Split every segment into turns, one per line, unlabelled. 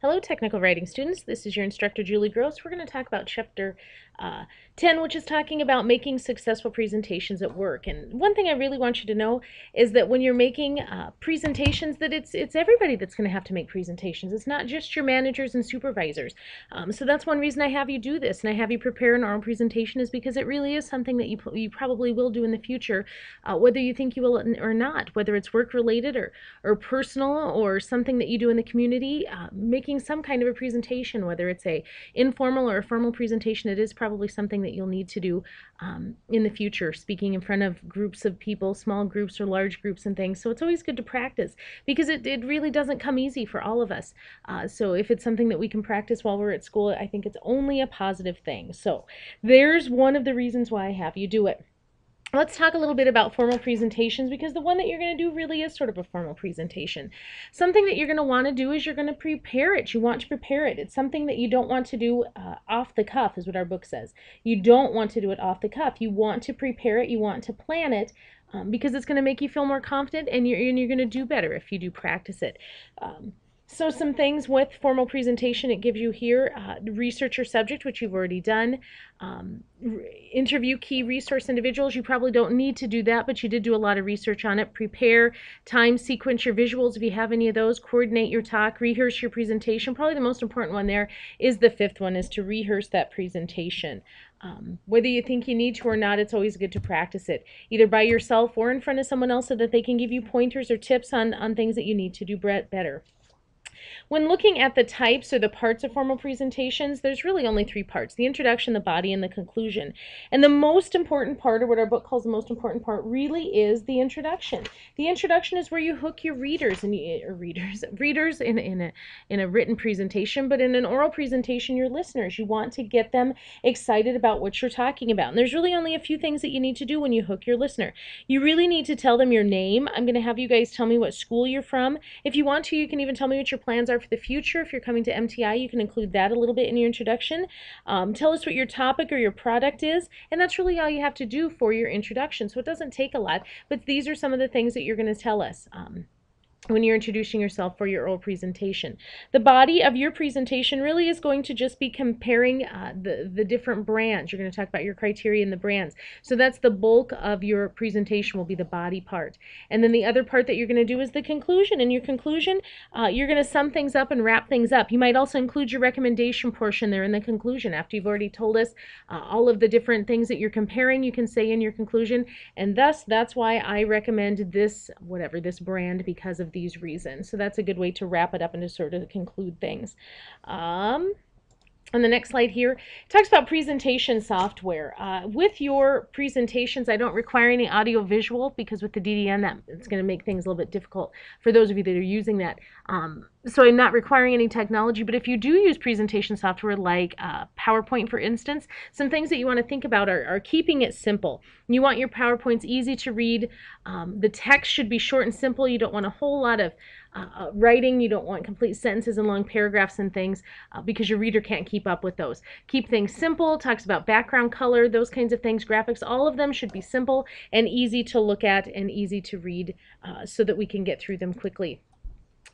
Hello, technical writing students. This is your instructor, Julie Gross. We're going to talk about chapter 10, which is talking about making successful presentations at work. And one thing I really want you to know is that when you're making presentations, that it's everybody that's going to have to make presentations. It's not just your managers and supervisors. So that's one reason I have you do this and I have you prepare an oral presentation, is because it really is something that you probably will do in the future, whether you think you will or not, whether it's work related or personal or something that you do in the community. Making some kind of a presentation, whether it's a informal or a formal presentation, it is probably something that you'll need to do in the future, speaking in front of groups of people, small groups or large groups and things. So it's always good to practice, because it really doesn't come easy for all of us. So if it's something that we can practice while we're at school, I think it's only a positive thing. So there's one of the reasons why I have you do it. Let's talk a little bit about formal presentations, because the one that you're going to do really is sort of a formal presentation. Something that you're going to want to do is you're going to prepare it. You want to prepare it. It's something that you don't want to do off the cuff, is what our book says. You don't want to do it off the cuff. You want to prepare it. You want to plan it, because it's going to make you feel more confident, and you're going to do better if you do practice it. So some things with formal presentation, it gives you here, research your subject, which you've already done. Interview key resource individuals. You probably don't need to do that, but you did do a lot of research on it. Prepare, time sequence your visuals if you have any of those. Coordinate your talk, rehearse your presentation. Probably the most important one there is the fifth one, is to rehearse that presentation. Whether you think you need to or not, it's always good to practice it, either by yourself or in front of someone else, so that they can give you pointers or tips on things that you need to do better. When looking at the types or the parts of formal presentations, there's really only three parts: the introduction, the body, and the conclusion. And the most important part, or what our book calls the most important part, really is the introduction. The introduction is where you hook your readers in a written presentation, but in an oral presentation, your listeners. You want to get them excited about what you're talking about. And there's really only a few things that you need to do when you hook your listener. You really need to tell them your name. I'm going to have you guys tell me what school you're from. If you want to, you can even tell me what your plans are for the future. If you're coming to MTI, you can include that a little bit in your introduction. Tell us what your topic or your product is, and that's really all you have to do for your introduction. So it doesn't take a lot, but these are some of the things that you're going to tell us when you're introducing yourself for your oral presentation. The body of your presentation really is going to just be comparing the different brands. You're going to talk about your criteria and the brands. So that's the bulk of your presentation, will be the body part. And then the other part that you're going to do is the conclusion. In your conclusion, you're going to sum things up and wrap things up. You might also include your recommendation portion there in the conclusion. After you've already told us all of the different things that you're comparing, you can say in your conclusion, and thus that's why I recommend this, whatever, this brand, because of these reasons. So that's a good way to wrap it up and to sort of conclude things. On the next slide here, it talks about presentation software. With your presentations, I don't require any audio visual, because with the DDN, it's going to make things a little bit difficult for those of you that are using that. So I'm not requiring any technology, but if you do use presentation software like PowerPoint, for instance, some things that you want to think about are keeping it simple. You want your PowerPoints easy to read. The text should be short and simple. You don't want a whole lot of writing. You don't want complete sentences and long paragraphs and things, because your reader can't keep up with those. Keep things simple. Talks about background color, those kinds of things, graphics. All of them should be simple and easy to look at and easy to read, so that we can get through them quickly.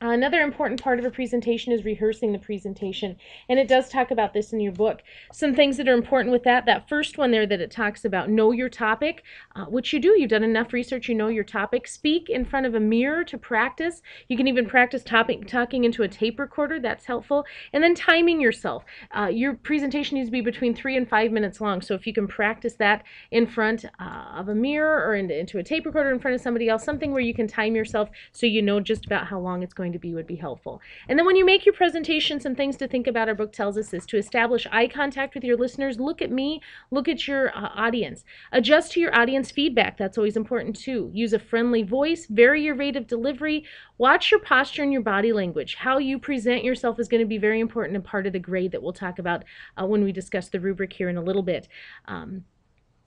Another important part of a presentation is rehearsing the presentation, and it does talk about this in your book. Some things that are important with that first one there that it talks about, know your topic, which you do. You've done enough research, you know your topic. Speak in front of a mirror to practice. You can even practice talking into a tape recorder. That's helpful. And then timing yourself. Your presentation needs to be between 3 and 5 minutes long, so if you can practice that in front of a mirror or into a tape recorder in front of somebody else, something where you can time yourself so you know just about how long it's going to be would be helpful. And then when you make your presentation, some things to think about, our book tells us, is to establish eye contact with your listeners. Look at me, look at your audience. Adjust to your audience feedback. That's always important too. Use a friendly voice, vary your rate of delivery, watch your posture and your body language. How you present yourself is going to be very important and part of the grade that we'll talk about when we discuss the rubric here in a little bit.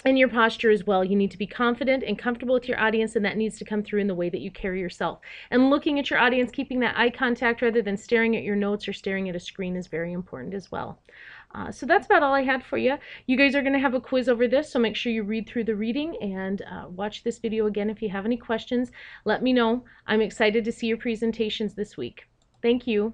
And your posture as well. You need to be confident and comfortable with your audience, and that needs to come through in the way that you carry yourself. And looking at your audience, keeping that eye contact rather than staring at your notes or staring at a screen is very important as well. So that's about all I had for you. You guys are going to have a quiz over this, so make sure you read through the reading and watch this video again. If you have any questions, let me know. I'm excited to see your presentations this week. Thank you.